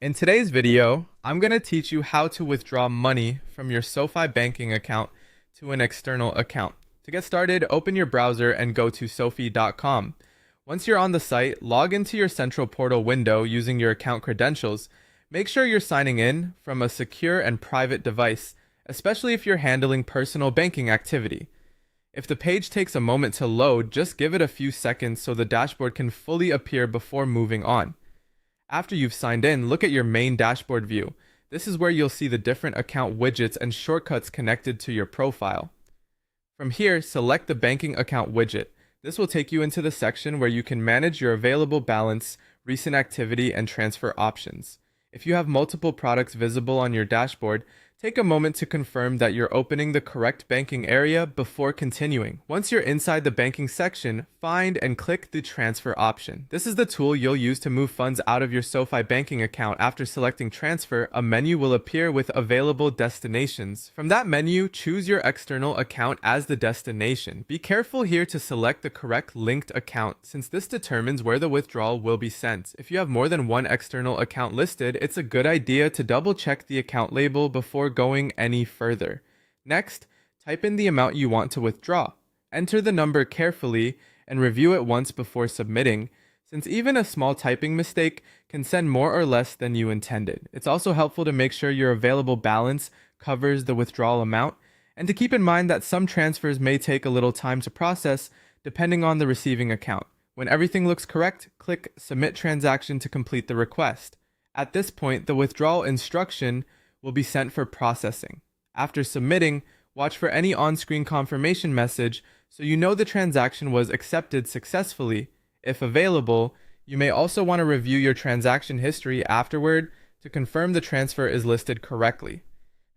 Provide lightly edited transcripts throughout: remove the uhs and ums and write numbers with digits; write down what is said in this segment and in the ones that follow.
In today's video, I'm going to teach you how to withdraw money from your SoFi banking account to an external account. To get started, open your browser and go to sofi.com. Once you're on the site, log into your central portal window using your account credentials. Make sure you're signing in from a secure and private device, especially if you're handling personal banking activity. If the page takes a moment to load, just give it a few seconds so the dashboard can fully appear before moving on. After you've signed in, look at your main dashboard view. This is where you'll see the different account widgets and shortcuts connected to your profile. From here, select the banking account widget. This will take you into the section where you can manage your available balance, recent activity, and transfer options. If you have multiple products visible on your dashboard, take a moment to confirm that you're opening the correct banking area before continuing. Once you're inside the banking section, find and click the transfer option. This is the tool you'll use to move funds out of your SoFi banking account. After selecting transfer, a menu will appear with available destinations. From that menu, choose your external account as the destination. Be careful here to select the correct linked account, since this determines where the withdrawal will be sent. If you have more than one external account listed, it's a good idea to double check the account label before going any further. Next, type in the amount you want to withdraw. Enter the number carefully and review it once before submitting, since even a small typing mistake can send more or less than you intended. It's also helpful to make sure your available balance covers the withdrawal amount, and to keep in mind that some transfers may take a little time to process depending on the receiving account. When everything looks correct, click Submit Transaction to complete the request. At this point, the withdrawal instruction will be sent for processing. After submitting, watch for any on-screen confirmation message so you know the transaction was accepted successfully. If available, you may also want to review your transaction history afterward to confirm the transfer is listed correctly.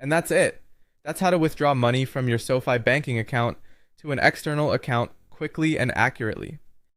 And that's it. That's how to withdraw money from your SoFi banking account to an external account quickly and accurately.